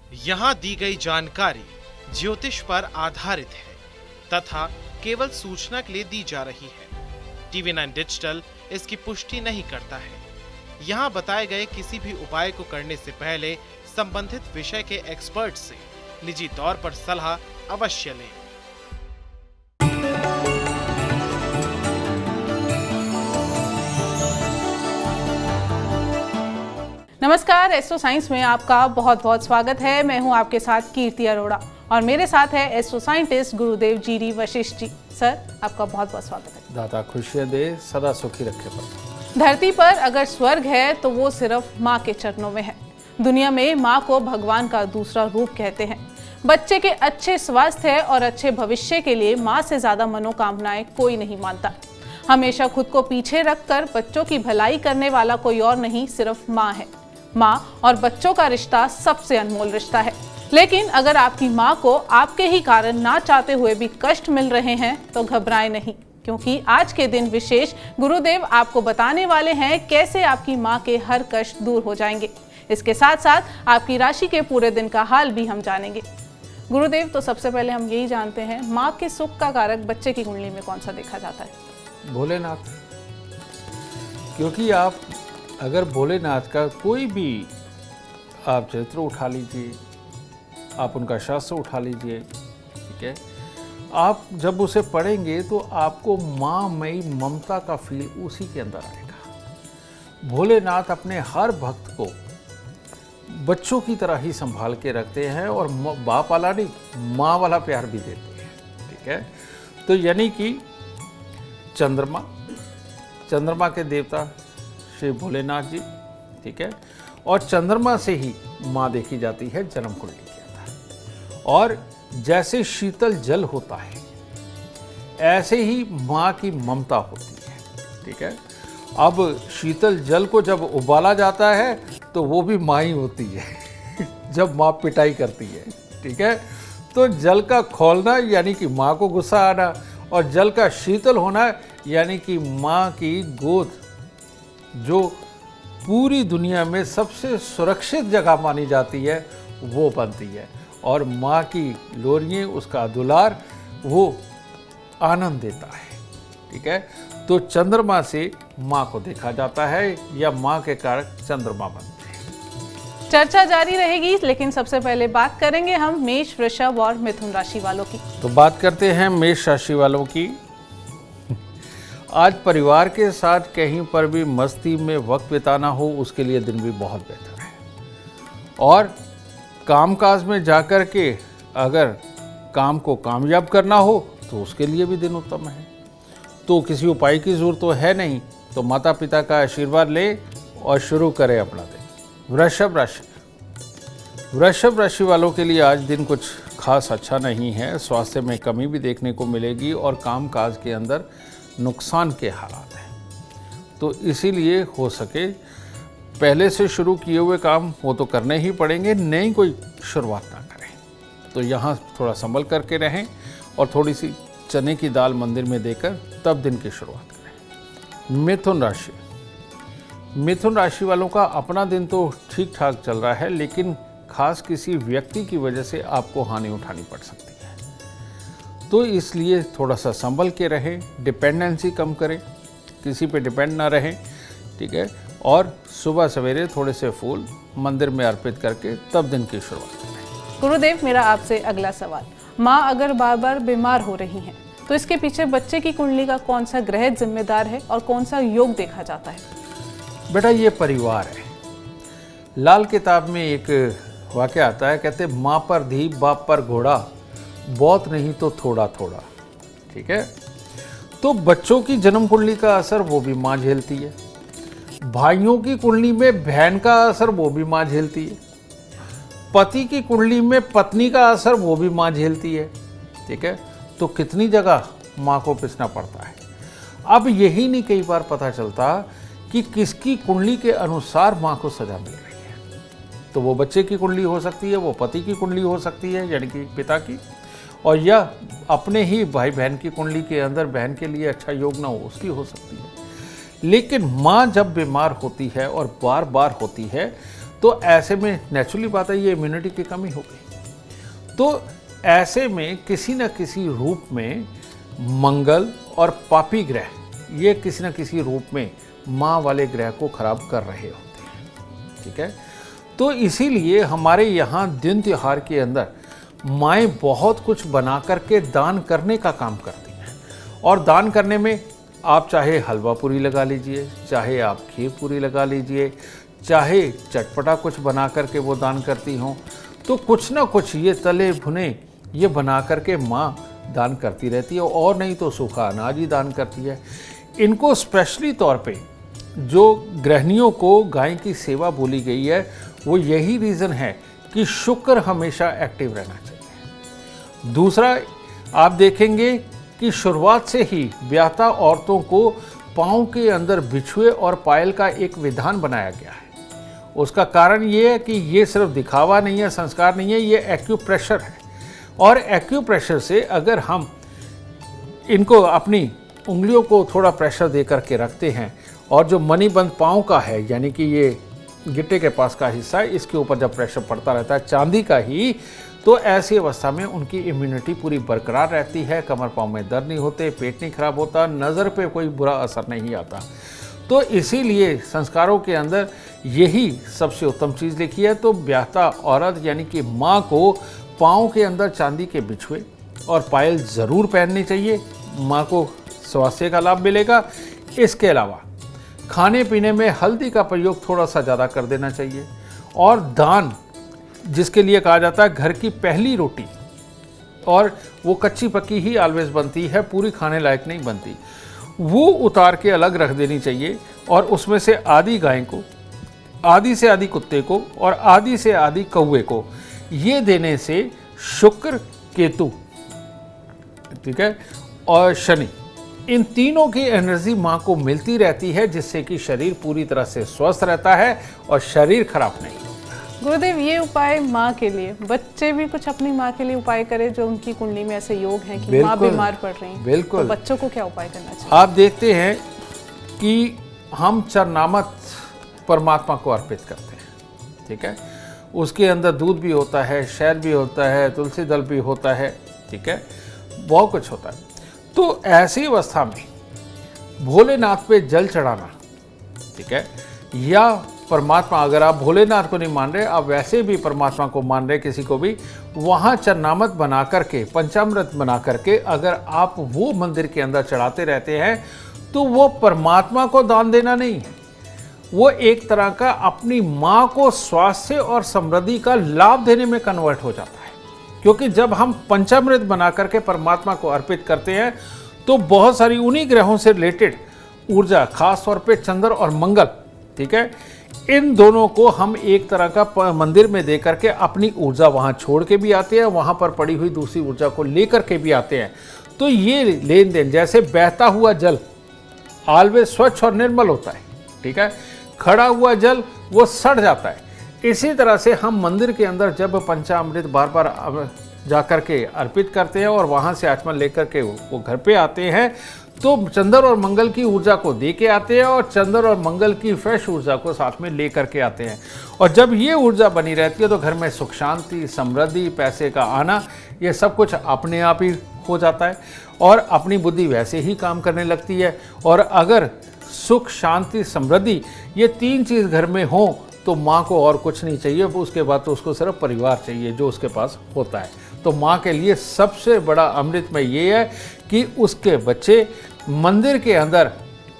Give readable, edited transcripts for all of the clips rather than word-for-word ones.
यहाँ दी गई जानकारी ज्योतिष पर आधारित है तथा केवल सूचना के लिए दी जा रही है। TV9 डिजिटल इसकी पुष्टि नहीं करता है। यहाँ बताए गए किसी भी उपाय को करने से पहले संबंधित विषय के एक्सपर्ट से निजी तौर पर सलाह अवश्य लें। नमस्कार, एस्ट्रो साइंस में आपका बहुत बहुत स्वागत है। मैं हूं आपके साथ कीर्ति अरोड़ा और मेरे साथ है एस्ट्रो साइंटिस्ट गुरुदेव जीडी वशिष्ठ जी। सर, आपका बहुत बहुत स्वागत है। दाता खुशियां दे, सदा सुखी रखे पर। धरती पर अगर स्वर्ग है तो वो सिर्फ माँ के चरणों में है। दुनिया में माँ को भगवान का दूसरा रूप कहते हैं। बच्चे के अच्छे स्वास्थ्य और अच्छे भविष्य के लिए माँ से ज्यादा मनोकामनाएं कोई नहीं मानता। हमेशा खुद को पीछे रखकर बच्चों की भलाई करने वाला कोई और नहीं, सिर्फ माँ है। माँ और बच्चों का रिश्ता सबसे अनमोल रिश्ता है। लेकिन अगर आपकी माँ को आपके ही कारण ना चाहते हुए भी कष्ट मिल रहे हैं तो घबराएं नहीं, क्योंकि आज के दिन विशेष गुरुदेव आपको बताने वाले हैं कैसे आपकी माँ के हर कष्ट दूर हो जाएंगे। इसके साथ साथ आपकी राशि के पूरे दिन का हाल भी हम जानेंगे। गुरुदेव, तो सबसे पहले हम यही जानते हैं, माँ के सुख का कारक बच्चे की कुंडली में कौन सा देखा जाता है? भोलेनाथ। क्योंकि आप अगर भोलेनाथ का कोई भी आप चरित्र उठा लीजिए, आप उनका शास्त्र उठा लीजिए, ठीक है, आप जब उसे पढ़ेंगे तो आपको माँमयी ममता का फील उसी के अंदर आएगा। भोलेनाथ अपने हर भक्त को बच्चों की तरह ही संभाल के रखते हैं और बाप वाला नहीं, माँ वाला प्यार भी देते हैं, ठीक है। तो यानी कि चंद्रमा के देवता श्री भोलेनाथ जी, ठीक है, और चंद्रमा से ही माँ देखी जाती है जन्म कुंडली के अंदर। और जैसे शीतल जल होता है ऐसे ही माँ की ममता होती है, ठीक है। अब शीतल जल को जब उबाला जाता है तो वो भी माँ ही होती है जब माँ पिटाई करती है, ठीक है। तो जल का खौलना यानी कि माँ को गुस्सा आना, और जल का शीतल होना यानी कि माँ की गोद, जो पूरी दुनिया में सबसे सुरक्षित जगह मानी जाती है, वो बनती है। और माँ की लोरियाँ, उसका दुलार, वो आनंद देता है, ठीक है। तो चंद्रमा से माँ को देखा जाता है या माँ के कारक चंद्रमा बनते हैं। चर्चा जारी रहेगी, लेकिन सबसे पहले बात करेंगे हम मेष, वृषभ और मिथुन राशि वालों की। तो बात करते हैं मेष राशि वालों की। आज परिवार के साथ कहीं पर भी मस्ती में वक्त बिताना हो, उसके लिए दिन भी बहुत बेहतर है। और कामकाज में जाकर के अगर काम को कामयाब करना हो तो उसके लिए भी दिन उत्तम है। तो किसी उपाय की ज़रूरत तो है नहीं, तो माता पिता का आशीर्वाद ले और शुरू करें अपना दिन। वृषभ राशि वालों के लिए आज दिन कुछ खास अच्छा नहीं है। स्वास्थ्य में कमी भी देखने को मिलेगी और कामकाज के अंदर नुकसान के हालात हैं। तो इसीलिए हो सके पहले से शुरू किए हुए काम वो तो करने ही पड़ेंगे, नई कोई शुरुआत ना करें। तो यहाँ थोड़ा संभल करके रहें और थोड़ी सी चने की दाल मंदिर में देकर तब दिन की शुरुआत करें। मिथुन राशि वालों का अपना दिन तो ठीक ठाक चल रहा है, लेकिन खास किसी व्यक्ति की वजह से आपको हानि उठानी पड़ सकती है। तो इसलिए थोड़ा सा संभल के रहें, डिपेंडेंसी कम करें, किसी पे डिपेंड ना रहें, ठीक है। और सुबह सवेरे थोड़े से फूल मंदिर में अर्पित करके तब दिन की शुरुआत करें। गुरुदेव, मेरा आपसे अगला सवाल, माँ अगर बार बार बीमार हो रही हैं तो इसके पीछे बच्चे की कुंडली का कौन सा ग्रह जिम्मेदार है और कौन सा योग देखा जाता है? बेटा, ये परिवार है। लाल किताब में एक वाक्य आता है, कहते माँ पर धी बाप पर घोड़ा, बहुत नहीं तो थोड़ा थोड़ा, ठीक है। तो बच्चों की जन्म कुंडली का असर वो भी माँ झेलती है। भाइयों की कुंडली में बहन का असर वो भी माँ झेलती है। पति की कुंडली में पत्नी का असर वो भी माँ झेलती है, ठीक है। तो कितनी जगह माँ को पिसना पड़ता है। अब यही नहीं कई बार पता चलता कि किसकी कुंडली के अनुसार माँ को सजा मिल रही है। तो वो बच्चे की कुंडली हो सकती है, वो पति की कुंडली हो सकती है यानी कि पिता की, और यह अपने ही भाई बहन की कुंडली के अंदर बहन के लिए अच्छा योग ना हो उसकी हो सकती है। लेकिन माँ जब बीमार होती है और बार बार होती है तो ऐसे में नेचुरली बात है ये इम्यूनिटी की कमी हो गई। तो ऐसे में किसी न किसी रूप में मंगल और पापी ग्रह ये किसी न किसी रूप में माँ वाले ग्रह को खराब कर रहे होते हैं, ठीक है। तो इसीलिए हमारे यहाँ दिन त्योहार के अंदर माएँ बहुत कुछ बना करके दान करने का काम करती हैं। और दान करने में आप चाहे हलवा पूरी लगा लीजिए, चाहे आप खीर पूरी लगा लीजिए, चाहे चटपटा कुछ बना करके वो दान करती हों, तो कुछ ना कुछ ये तले भुने ये बना करके माँ दान करती रहती है। और नहीं तो सूखा अनाज ही दान करती है। इनको स्पेशली तौर पे जो गृहिणियों को गाय की सेवा बोली गई है वो यही रीज़न है कि शुक्र हमेशा एक्टिव रहना चाहिए। दूसरा, आप देखेंगे कि शुरुआत से ही ब्याता औरतों को पाँव के अंदर बिछुए और पायल का एक विधान बनाया गया है। उसका कारण ये है कि ये सिर्फ दिखावा नहीं है, संस्कार नहीं है, ये एक्यूप्रेशर है। और एक्यूप्रेशर से अगर हम इनको अपनी उंगलियों को थोड़ा प्रेशर दे करके रखते हैं और जो मणिबंध पाँव का है, यानी कि ये गिट्टे के पास का हिस्सा है, इसके ऊपर जब प्रेशर पड़ता रहता है चांदी का ही, तो ऐसी अवस्था में उनकी इम्यूनिटी पूरी बरकरार रहती है। कमर पाँव में दर्द नहीं होते, पेट नहीं खराब होता, नज़र पे कोई बुरा असर नहीं आता। तो इसीलिए संस्कारों के अंदर यही सबसे उत्तम चीज़ लिखी है। तो ब्याहता औरत यानी कि माँ को पाँव के अंदर चांदी के बिछुए और पायल ज़रूर पहननी चाहिए, माँ को स्वास्थ्य का लाभ मिलेगा। इसके अलावा खाने पीने में हल्दी का प्रयोग थोड़ा सा ज़्यादा कर देना चाहिए। और दान जिसके लिए कहा जाता है घर की पहली रोटी, और वो कच्ची पक्की ही ऑलवेज बनती है, पूरी खाने लायक नहीं बनती, वो उतार के अलग रख देनी चाहिए। और उसमें से आधी गाय को, आधी से आधी कुत्ते को और आधी से आधी कौवे को, ये देने से शुक्र, केतु, ठीक है, और शनि, इन तीनों की एनर्जी माँ को मिलती रहती है, जिससे कि शरीर पूरी तरह से स्वस्थ रहता है और शरीर खराब नहीं। गुरुदेव, ये उपाय माँ के लिए, बच्चे भी कुछ अपनी माँ के लिए उपाय करें जो उनकी कुंडली में ऐसे योग हैं कि माँ बीमार पड़ रही है, बिल्कुल, तो बच्चों को क्या उपाय करना चाहिए? आप देखते हैं कि हम चरनामत परमात्मा को अर्पित करते हैं, ठीक है। उसके अंदर दूध भी होता है, शहद भी होता है, तुलसी दल भी होता है, ठीक है, बहुत कुछ होता है। तो ऐसी अवस्था में भोलेनाथ पे जल चढ़ाना, ठीक है, या परमात्मा, अगर आप भोलेनाथ को नहीं मान रहे, आप वैसे भी परमात्मा को मान रहे किसी को भी, वहाँ चरनामत बना करके, पंचामृत बना करके अगर आप वो मंदिर के अंदर चढ़ाते रहते हैं, तो वो परमात्मा को दान देना नहीं है, वो एक तरह का अपनी माँ को स्वास्थ्य और समृद्धि का लाभ देने में कन्वर्ट हो जाता है। क्योंकि जब हम पंचामृत बना करके परमात्मा को अर्पित करते हैं, तो बहुत सारी उन्हीं ग्रहों से रिलेटेड ऊर्जा, खास तौर पे चंद्र और मंगल, ठीक है, इन दोनों को हम एक तरह का मंदिर में दे करके अपनी ऊर्जा वहाँ छोड़ के भी आते हैं, वहाँ पर पड़ी हुई दूसरी ऊर्जा को लेकर के भी आते हैं। तो ये लेन देन, जैसे बहता हुआ जल ऑलवेज स्वच्छ और निर्मल होता है, ठीक है, खड़ा हुआ जल वो सड़ जाता है। इसी तरह से हम मंदिर के अंदर जब पंचामृत बार बार जा कर के अर्पित करते हैं और वहाँ से आचमन लेकर के वो घर पे आते हैं, तो चंद्र और मंगल की ऊर्जा को दे के आते हैं और चंद्र और मंगल की फ्रेश ऊर्जा को साथ में ले करके आते हैं। और जब ये ऊर्जा बनी रहती है तो घर में सुख शांति, समृद्धि, पैसे का आना, ये सब कुछ अपने आप ही हो जाता है और अपनी बुद्धि वैसे ही काम करने लगती है। और अगर सुख, शांति, समृद्धि ये तीन चीज़ घर में हो तो माँ को और कुछ नहीं चाहिए, उसके बाद तो उसको सिर्फ परिवार चाहिए जो उसके पास होता है। तो माँ के लिए सबसे बड़ा अमृत में ये है कि उसके बच्चे मंदिर के अंदर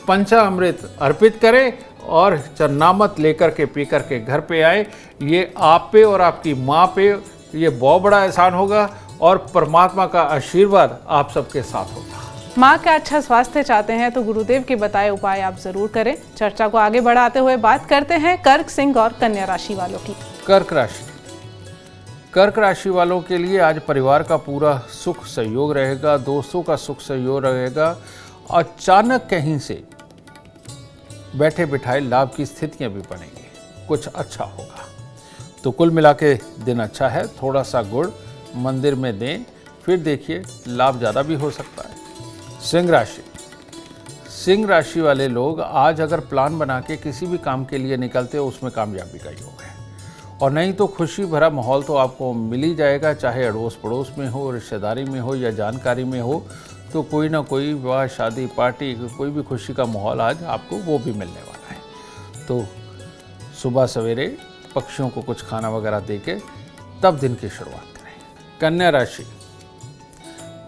पंचामृत अर्पित करें और चरनामत लेकर के पी कर के घर पे आए। ये आप पे और आपकी माँ पे ये बहुत बड़ा एहसान होगा और परमात्मा का आशीर्वाद आप सबके साथ होगा। माँ का अच्छा स्वास्थ्य चाहते हैं तो गुरुदेव के बताए उपाय आप जरूर करें। चर्चा को आगे बढ़ाते हुए बात करते हैं कर्क, सिंह और कन्या राशि वालों की। कर्क राशि, कर्क राशि वालों के लिए आज परिवार का पूरा सुख सहयोग रहेगा, दोस्तों का सुख सहयोग रहेगा। अचानक कहीं से बैठे बिठाए लाभ की स्थितियां भी बनेंगी, कुछ अच्छा होगा। तो कुल मिला के दिन अच्छा है। थोड़ा सा गुड़ मंदिर में दें, फिर देखिए लाभ ज़्यादा भी हो सकता है। सिंह राशि, सिंह राशि वाले लोग आज अगर प्लान बना के किसी भी काम के लिए निकलते हो उसमें कामयाबी का योग है। और नहीं तो खुशी भरा माहौल तो आपको मिल ही जाएगा, चाहे अड़ोस पड़ोस में हो, रिश्तेदारी में हो या जानकारी में हो, तो कोई ना कोई विवाह, शादी, पार्टी, कोई भी खुशी का माहौल आज आपको वो भी मिलने वाला है। तो सुबह सवेरे पक्षियों को कुछ खाना वगैरह दे के तब दिन की शुरुआत करें। कन्या राशि,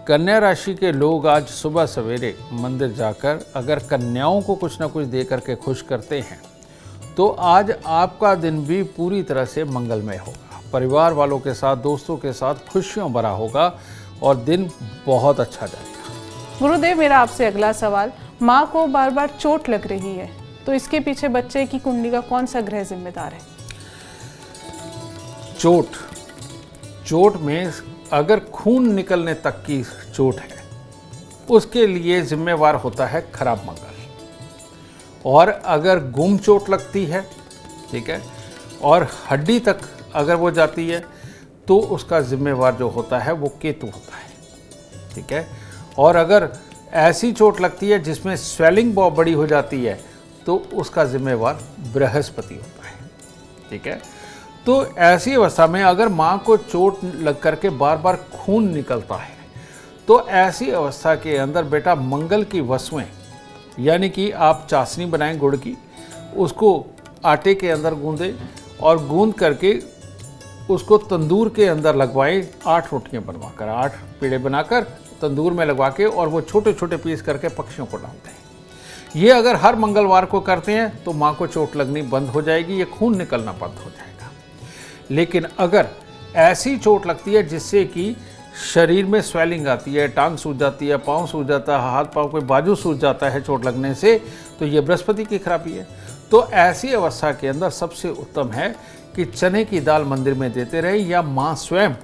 कन्या राशि के लोग आज सुबह सवेरे मंदिर जाकर अगर कन्याओं को कुछ ना कुछ दे करके खुश करते हैं तो आज आपका दिन भी पूरी तरह से मंगलमय होगा। परिवार वालों के साथ, दोस्तों के साथ खुशियों भरा होगा और दिन बहुत अच्छा जाएगा। गुरुदेव, मेरा आपसे अगला सवाल, माँ को बार बार चोट लग रही है, तो इसके पीछे बच्चे की कुंडली का कौन सा ग्रह जिम्मेदार है? चोट में अगर खून निकलने तक की चोट है, उसके लिए जिम्मेवार होता है खराब मंगल। और अगर गुम चोट लगती है, ठीक है, और हड्डी तक अगर वो जाती है, तो उसका जिम्मेवार जो होता है वो केतु होता है, ठीक है। और अगर ऐसी चोट लगती है जिसमें स्वेलिंग बहुत बड़ी हो जाती है, तो उसका जिम्मेवार बृहस्पति होता है, ठीक है। तो ऐसी अवस्था में अगर माँ को चोट लग करके बार बार खून निकलता है, तो ऐसी अवस्था के अंदर बेटा मंगल की वस्तुएं, यानी कि आप चाशनी बनाएं गुड़ की, उसको आटे के अंदर गूंदें और गूंद करके उसको तंदूर के अंदर लगवाएं। 8 रोटियां बनवाकर, 8 पेड़े बनाकर तंदूर में लगवा के और वो छोटे छोटे पीस करके पक्षियों को डालते हैं। ये अगर हर मंगलवार को करते हैं तो माँ को चोट लगनी बंद हो जाएगी, ये खून निकलना बंद हो जाएगा। लेकिन अगर ऐसी चोट लगती है जिससे कि शरीर में स्वेलिंग आती है, टांग सूज जाती है, पाँव सूज जाता है, हाथ पाँव कोई बाजू सूज जाता है चोट लगने से, तो ये बृहस्पति की खराबी है। तो ऐसी अवस्था के अंदर सबसे उत्तम है कि चने की दाल मंदिर में देते रहे, या माँ स्वयं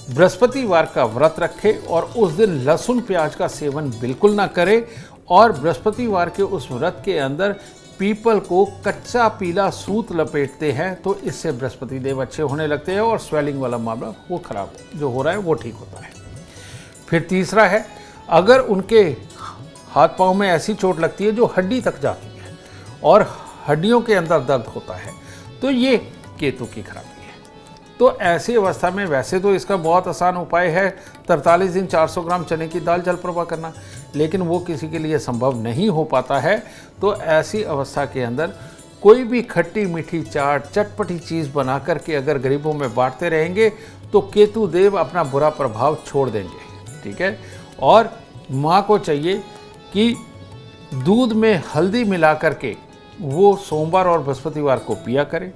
बृहस्पतिवार का व्रत रखे और उस दिन लहसुन प्याज का सेवन बिल्कुल ना करे, और बृहस्पतिवार के उस व्रत के अंदर पीपल को कच्चा पीला सूत लपेटते हैं, तो इससे बृहस्पति देव अच्छे होने लगते हैं और स्वेलिंग वाला मामला वो खराब जो हो रहा है वो ठीक होता है। फिर तीसरा है, अगर उनके हाथ पांव में ऐसी चोट लगती है जो हड्डी तक जाती है और हड्डियों के अंदर दर्द होता है, तो ये केतु की खराबी है। तो ऐसी अवस्था में वैसे तो इसका बहुत आसान उपाय है 43 दिन 400 ग्राम चने की दाल जल प्रवाह करना, लेकिन वो किसी के लिए संभव नहीं हो पाता है। तो ऐसी अवस्था के अंदर कोई भी खट्टी मीठी चाट, चटपटी चीज़ बना करके अगर गरीबों में बांटते रहेंगे तो केतु देव अपना बुरा प्रभाव छोड़ देंगे, ठीक है। और माँ को चाहिए कि दूध में हल्दी मिला करके वो सोमवार और बृहस्पतिवार को पिया करें,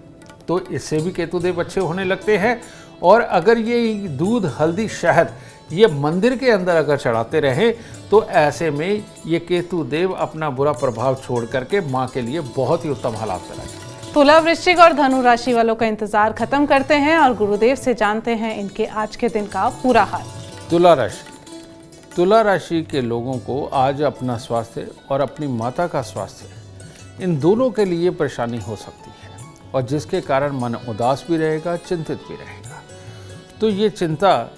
तो इससे भी केतु देव अच्छे होने लगते हैं। और अगर ये दूध, हल्दी, शहद ये मंदिर के अंदर अगर चढ़ाते रहे, तो ऐसे में ये केतु देव अपना बुरा प्रभाव छोड़ करके माँ के लिए बहुत ही उत्तम हालात बनाएंगे। तुला, वृश्चिक और धनु राशि वालों का इंतजार खत्म करते हैं और गुरुदेव से जानते हैं इनके आज के दिन का पूरा हाल। तुला राशि, तुला राशि के लोगों को आज अपना स्वास्थ्य और अपनी माता का स्वास्थ्य, इन दोनों के लिए परेशानी हो सकती है, और जिसके कारण मन उदास भी रहेगा, चिंतित भी रहेगा। तो ये चिंता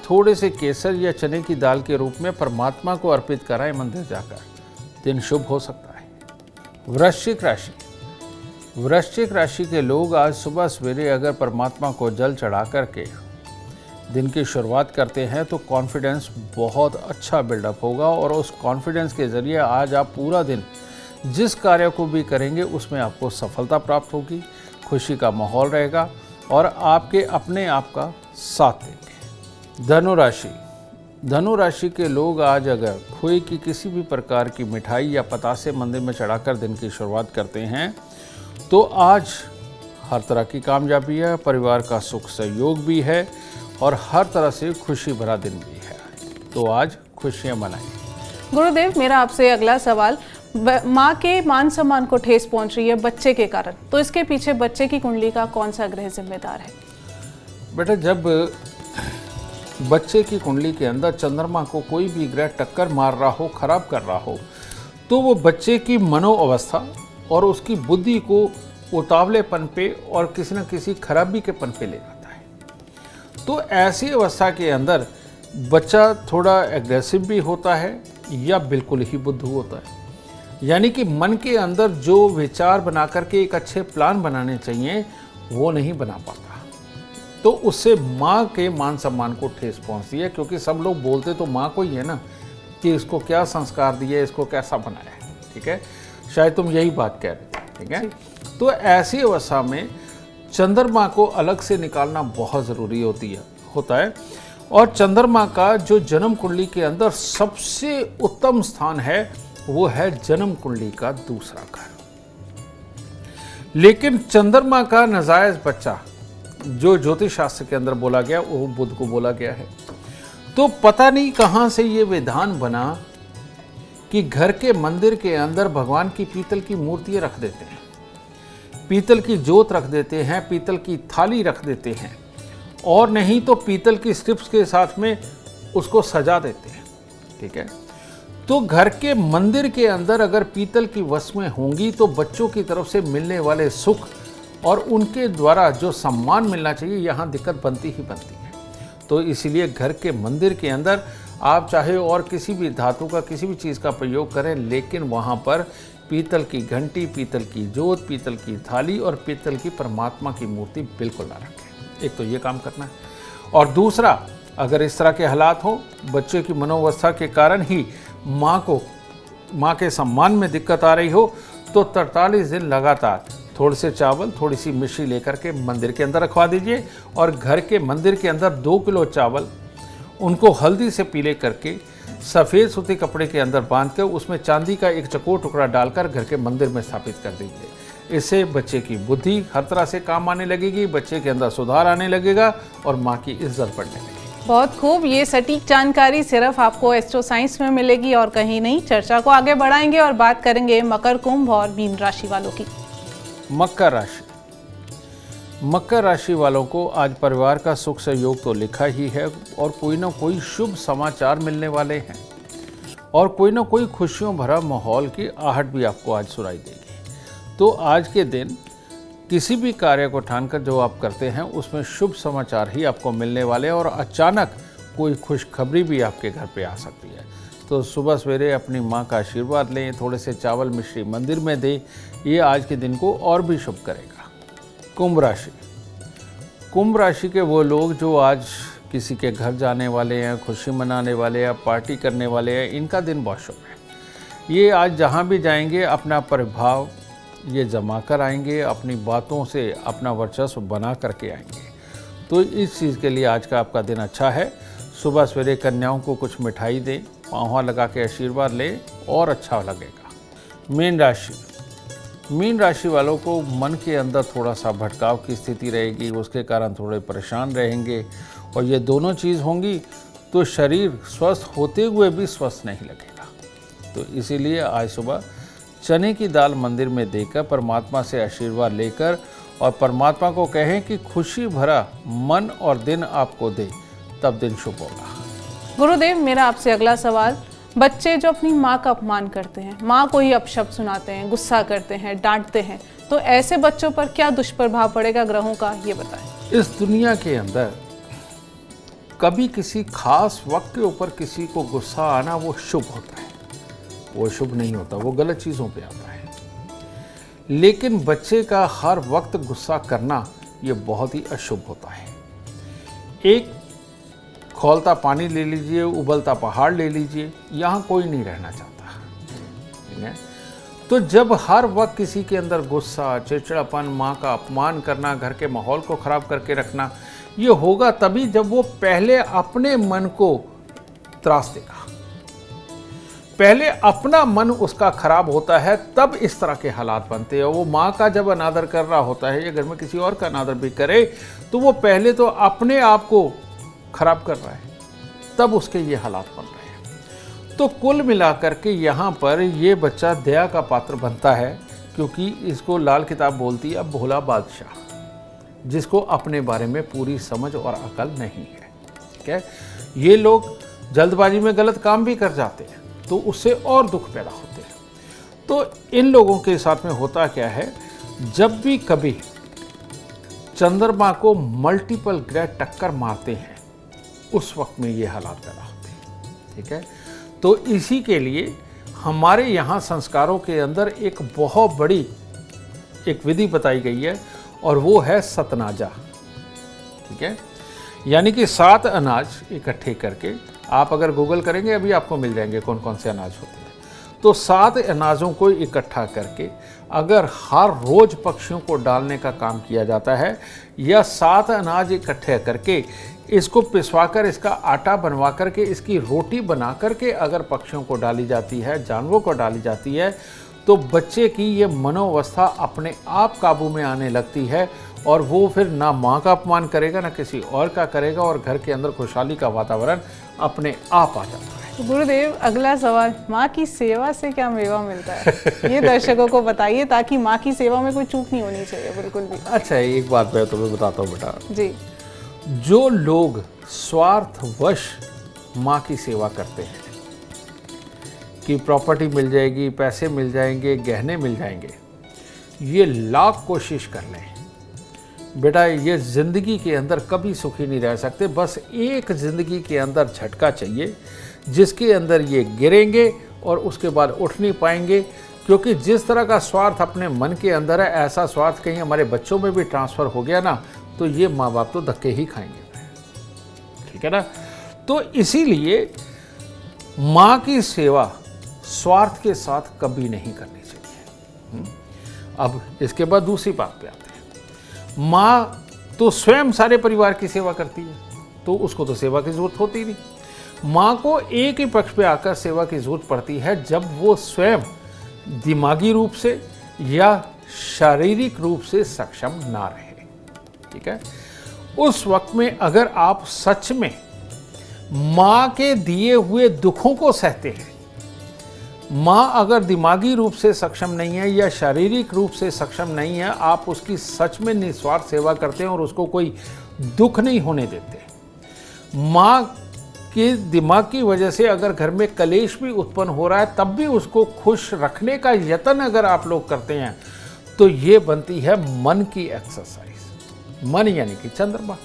थोड़े से केसर या चने की दाल के रूप में परमात्मा को अर्पित कराएं मंदिर जाकर, दिन शुभ हो सकता है। वृश्चिक राशि, वृश्चिक राशि के लोग आज सुबह सवेरे अगर परमात्मा को जल चढ़ा करके दिन की शुरुआत करते हैं तो कॉन्फिडेंस बहुत अच्छा बिल्डअप होगा, और उस कॉन्फिडेंस के ज़रिए आज आप पूरा दिन जिस कार्य को भी करेंगे उसमें आपको सफलता प्राप्त होगी, खुशी का माहौल रहेगा और आपके अपने आप का साथ देंगे। धनु राशि, धनु राशि के लोग आज अगर खोए की किसी भी प्रकार की मिठाई या पतासे मंदिर में चढ़ाकर दिन की शुरुआत करते हैं तो आज हर तरह की कामयाबी है, परिवार का सुख सहयोग भी है और हर तरह से खुशी भरा दिन भी है। तो आज खुशियां मनाएं। गुरुदेव, मेरा आपसे अगला सवाल, माँ के मान सम्मान को ठेस पहुंच रही है बच्चे के कारण, तो इसके पीछे बच्चे की कुंडली का कौन सा ग्रह जिम्मेदार है? बेटा, जब बच्चे की कुंडली के अंदर चंद्रमा को कोई भी ग्रह टक्कर मार रहा हो, खराब कर रहा हो, तो वो बच्चे की मनोअवस्था और उसकी बुद्धि को उतावलेपन पे और किसी न किसी खराबी के पन पे ले जाता है। तो ऐसी अवस्था के अंदर बच्चा थोड़ा एग्रेसिव भी होता है या बिल्कुल ही बुद्धू होता है, यानी कि मन के अंदर जो विचार बना करके एक अच्छे प्लान बनाने चाहिए वो नहीं बना पाता, तो उससे माँ के मान सम्मान को ठेस पहुंचती है, क्योंकि सब लोग बोलते तो माँ को ही है ना कि इसको क्या संस्कार दिए, इसको कैसा बनाया है। ठीक है, शायद तुम यही बात कह रहे थे। ठीक है, तो ऐसी अवस्था में चंद्रमा को अलग से निकालना बहुत ज़रूरी होता है। और चंद्रमा का जो जन्म कुंडली के अंदर सबसे उत्तम स्थान है वो है जन्म कुंडली का दूसरा घर। लेकिन चंद्रमा का नाजायज बच्चा जो ज्योतिष शास्त्र के अंदर बोला गया वो बुध को बोला गया है। तो पता नहीं कहां से ये विधान बना कि घर के मंदिर के अंदर भगवान की पीतल की मूर्तियां रख देते हैं, पीतल की जोत रख देते हैं, पीतल की थाली रख देते हैं, और नहीं तो पीतल की स्ट्रिप्स के साथ में उसको सजा देते हैं। ठीक है, तो घर के मंदिर के अंदर अगर पीतल की वस्तुएं होंगी तो बच्चों की तरफ से मिलने वाले सुख और उनके द्वारा जो सम्मान मिलना चाहिए, यहाँ दिक्कत बनती ही बनती है। तो इसीलिए घर के मंदिर के अंदर आप चाहे और किसी भी धातु का किसी भी चीज़ का प्रयोग करें, लेकिन वहाँ पर पीतल की घंटी, पीतल की जोत, पीतल की थाली और पीतल की परमात्मा की मूर्ति बिल्कुल ना रखें। एक तो ये काम करना है। और दूसरा, अगर इस तरह के हालात हो, बच्चे की मनोवस्था के कारण ही माँ के सम्मान में दिक्कत आ रही हो, तो 43 दिन लगातार थोड़े से चावल, थोड़ी सी मिश्री लेकर के मंदिर के अंदर रखवा दीजिए, और घर के मंदिर के अंदर 2 किलो चावल उनको हल्दी से पीले करके सफ़ेद सूती कपड़े के अंदर बांध कर उसमें चांदी का एक चकोर टुकड़ा डालकर घर के मंदिर में स्थापित कर दीजिए। इससे बच्चे की बुद्धि हर तरह से काम आने लगेगी, बच्चे के अंदर सुधार आने लगेगा और माँ की इज्जत बढ़ने लगेगी। बहुत खूब, ये सटीक जानकारी सिर्फ आपको एस्ट्रो साइंस में मिलेगी और कहीं नहीं। चर्चा को आगे बढ़ाएंगे और बात करेंगे मकर, कुंभ और मीन राशि वालों की। मकर राशि वालों को आज परिवार का सुख सहयोग तो लिखा ही है, और कोई ना कोई शुभ समाचार मिलने वाले हैं, और कोई ना कोई खुशियों भरा माहौल की आहट भी आपको आज सुनाई देगी। तो आज के दिन किसी भी कार्य को ठानकर जो आप करते हैं उसमें शुभ समाचार ही आपको मिलने वाले हैं, और अचानक कोई खुशखबरी भी आपके घर पे आ सकती है। तो सुबह सवेरे अपनी माँ का आशीर्वाद लें, थोड़े से चावल मिश्री मंदिर में दें, ये आज के दिन को और भी शुभ करेगा। कुंभ राशि के वो लोग जो आज किसी के घर जाने वाले हैं, खुशी मनाने वाले हैं, पार्टी करने वाले हैं, इनका दिन बहुत शुभ है। ये आज जहाँ भी जाएंगे अपना प्रभाव ये जमा कर आएंगे, अपनी बातों से अपना वर्चस्व बना करके आएंगे। तो इस चीज़ के लिए आज का आपका दिन अच्छा है। सुबह सवेरे कन्याओं को कुछ मिठाई दें, पाँव लगा के आशीर्वाद लें और अच्छा लगेगा। मीन राशि वालों को मन के अंदर थोड़ा सा भटकाव की स्थिति रहेगी, उसके कारण थोड़े परेशान रहेंगे, और ये दोनों चीज़ होंगी तो शरीर स्वस्थ होते हुए भी स्वस्थ नहीं लगेगा। तो इसीलिए आज सुबह चने की दाल मंदिर में देकर परमात्मा से आशीर्वाद लेकर और परमात्मा को कहें कि खुशी भरा मन और दिन आपको दे, तब दिन शुभ होगा। गुरुदेव, मेरा आपसे अगला सवाल, बच्चे जो अपनी माँ का अपमान करते हैं, माँ को ही अपशब्द सुनाते हैं, गुस्सा करते हैं, डांटते हैं, तो ऐसे बच्चों पर क्या दुष्प्रभाव पड़ेगा ग्रहों का, ये बताएं। इस दुनिया के अंदर कभी किसी खास वक्त के ऊपर किसी को गुस्सा आना वो शुभ होता है, वो शुभ नहीं होता, वो गलत चीज़ों पे आता है। लेकिन बच्चे का हर वक्त गुस्सा करना ये बहुत ही अशुभ होता है। एक खौलता पानी ले लीजिए, उबलता पहाड़ ले लीजिए, यहाँ कोई नहीं रहना चाहता, ठीक है। तो जब हर वक्त किसी के अंदर गुस्सा, चिड़चिड़ापन, माँ का अपमान करना, घर के माहौल को खराब करके रखना, ये होगा तभी जब वो पहले अपने मन को त्रास देगा, पहले अपना मन उसका खराब होता है, तब इस तरह के हालात बनते हैं। वो माँ का जब अनादर कर रहा होता है या घर में किसी और का अनादर भी करे, तो वो पहले तो अपने आप को खराब कर रहा है, तब उसके ये हालात बन रहे हैं। तो कुल मिलाकर के यहाँ पर ये बच्चा दया का पात्र बनता है, क्योंकि इसको लाल किताब बोलती है भोला बादशाह, जिसको अपने बारे में पूरी समझ और अकल नहीं है, ठीक है। ये लोग जल्दबाजी में गलत काम भी कर जाते हैं, तो उससे और दुख पैदा होते हैं। तो इन लोगों के साथ में होता क्या है, जब भी कभी चंद्रमा को मल्टीपल ग्रह टक्कर मारते हैं, उस वक्त में ये हालात पैदा होते हैं, ठीक है। तो इसी के लिए हमारे यहाँ संस्कारों के अंदर एक बहुत बड़ी एक विधि बताई गई है, और वो है सतनाजा। ठीक है, यानी कि 7 अनाज इकट्ठे करके, आप अगर गूगल करेंगे अभी आपको मिल जाएंगे कौन कौन से अनाज होते हैं। तो 7 अनाजों को इकट्ठा करके अगर हर रोज पक्षियों को डालने का काम किया जाता है, या 7 अनाज इकट्ठे करके इसको पिसवाकर इसका आटा बनवा करके इसकी रोटी बना करके अगर पक्षियों को डाली जाती है, जानवरों को डाली जाती है, तो बच्चे की ये मनोवस्था अपने आप काबू में आने लगती है और वो फिर ना माँ का अपमान करेगा ना किसी और का करेगा, और घर के अंदर खुशहाली का वातावरण अपने आप आ जाता है। तो गुरुदेव, अगला सवाल, माँ की सेवा से क्या मेवा मिलता है? ये दर्शकों को बताइए, ताकि माँ की सेवा में कोई चूक नहीं होनी चाहिए बिल्कुल भी। अच्छा, एक बात मैं तुम्हें बताता हूँ बेटा जी। जो लोग स्वार्थवश माँ की सेवा करते हैं कि प्रॉपर्टी मिल जाएगी, पैसे मिल जाएंगे, गहने मिल जाएंगे, ये लाख कोशिश कर लें बेटा, ये ज़िंदगी के अंदर कभी सुखी नहीं रह सकते। बस एक ज़िंदगी के अंदर झटका चाहिए जिसके अंदर ये गिरेंगे और उसके बाद उठ नहीं पाएंगे, क्योंकि जिस तरह का स्वार्थ अपने मन के अंदर है, ऐसा स्वार्थ कहीं हमारे बच्चों में भी ट्रांसफ़र हो गया ना, तो ये माँ बाप तो धक्के ही खाएंगे। ठीक है ना? तो इसीलिए माँ की सेवा स्वार्थ के साथ कभी नहीं करनी चाहिए। अब इसके बाद दूसरी बात पे आते हैं। माँ तो स्वयं सारे परिवार की सेवा करती है, तो उसको तो सेवा की जरूरत होती नहीं। माँ को एक ही पक्ष पे आकर सेवा की जरूरत पड़ती है जब वो स्वयं दिमागी रूप से या शारीरिक रूप से सक्षम ना रहे। ठीक है, उस वक्त में अगर आप सच में माँ के दिए हुए दुखों को सहते हैं, माँ अगर दिमागी रूप से सक्षम नहीं है या शारीरिक रूप से सक्षम नहीं है, आप उसकी सच में निस्वार्थ सेवा करते हैं और उसको कोई दुख नहीं होने देते। माँ के दिमाग की वजह से अगर घर में कलेश भी उत्पन्न हो रहा है, तब भी उसको खुश रखने का यत्न अगर आप लोग करते हैं, तो ये बनती है मन की एक्सरसाइज। मन यानी कि चंद्रमा।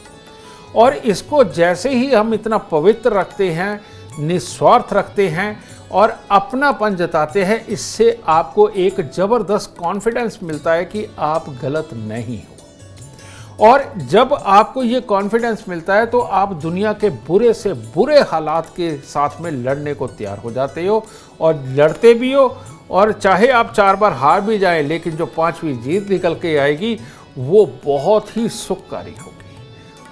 और इसको जैसे ही हम इतना पवित्र रखते हैं, निस्वार्थ रखते हैं और अपनापन जताते हैं, इससे आपको एक जबरदस्त कॉन्फिडेंस मिलता है कि आप गलत नहीं हो। और जब आपको ये कॉन्फिडेंस मिलता है तो आप दुनिया के बुरे से बुरे हालात के साथ में लड़ने को तैयार हो जाते हो और लड़ते भी हो। और चाहे आप 4 बार हार भी जाएं, लेकिन जो 5वीं जीत निकल के आएगी वो बहुत ही सुखकारी होगी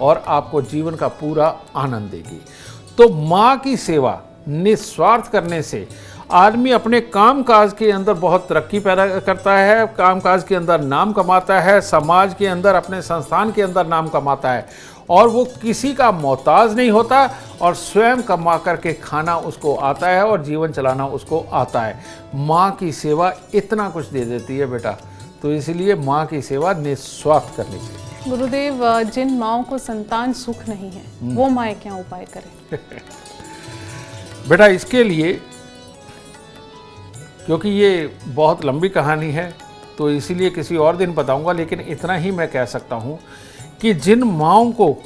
और आपको जीवन का पूरा आनंद देगी। तो माँ की सेवा निस्वार्थ करने से आदमी अपने कामकाज के अंदर बहुत तरक्की पैदा करता है, कामकाज के अंदर नाम कमाता है, समाज के अंदर, अपने संस्थान के अंदर नाम कमाता है, और वो किसी का मोहताज नहीं होता और स्वयं कमा करके खाना उसको आता है और जीवन चलाना उसको आता है। माँ की सेवा इतना कुछ दे देती है बेटा, तो इसलिए माँ की सेवा निस्वार्थ करनी चाहिए। गुरुदेव, जिन माँओं को संतान सुख नहीं है, वो माँ क्या उपाय करें? बेटा, इसके लिए, क्योंकि ये बहुत लंबी कहानी है तो इसीलिए किसी और दिन बताऊंगा, लेकिन इतना ही मैं कह सकता हूँ कि जिन माँओं को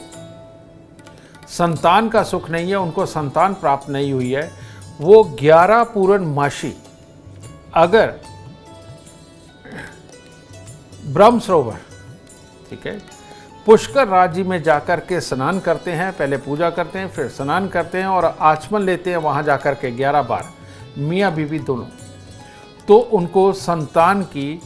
संतान का सुख नहीं है, उनको संतान प्राप्त नहीं हुई है, वो 11 पूर्णमासी अगर ब्रह्म सरोवर, ठीक है, पुष्कर राज्य में जाकर के स्नान करते हैं, पहले पूजा करते हैं, फिर स्नान करते हैं और आचमन लेते हैं वहाँ जाकर के 11 बार, मियाँ बीवी दोनों, तो उनको संतान की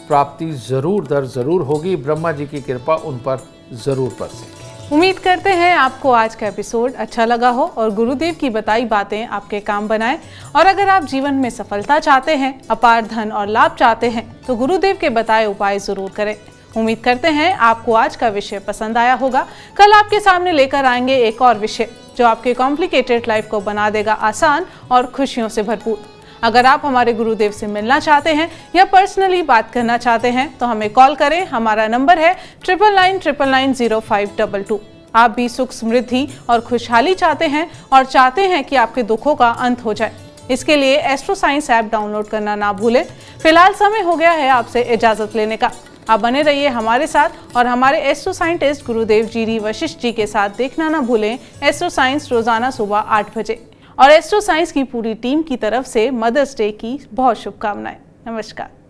प्राप्ति जरूर दर जरूर होगी। ब्रह्मा जी की कृपा उन पर जरूर बरसेगी। उम्मीद करते हैं आपको आज का एपिसोड अच्छा लगा हो और गुरुदेव की बताई बातें आपके काम बनाए। और अगर आप जीवन में सफलता चाहते हैं, अपार धन और लाभ चाहते हैं, तो गुरुदेव के बताए उपाय जरूर करें। उम्मीद करते हैं आपको आज का विषय पसंद आया होगा। कल आपके सामने लेकर आएंगे एक और विषय जो आपके कॉम्प्लिकेटेड लाइफ को बना देगा आसान और खुशियों से भरपूर। अगर आप हमारे गुरुदेव से मिलना चाहते हैं या पर्सनली बात करना चाहते हैं तो हमें कॉल करें। हमारा नंबर है 99990522। आप भी सुख, समृद्धि और खुशहाली चाहते हैं और चाहते हैं कि आपके दुखों का अंत हो जाए, इसके लिए एस्ट्रो साइंस ऐप डाउनलोड करना ना भूलें। फिलहाल समय हो गया है आपसे इजाजत लेने का। आप बने रहिए हमारे साथ और हमारे एस्ट्रो साइंटिस्ट गुरुदेव जी वशिष्ठ जी के साथ देखना ना भूलें एस्ट्रो साइंस रोजाना सुबह 8 बजे। और एस्ट्रो साइंस की पूरी टीम की तरफ से मदर्स डे की बहुत शुभकामनाएं। नमस्कार।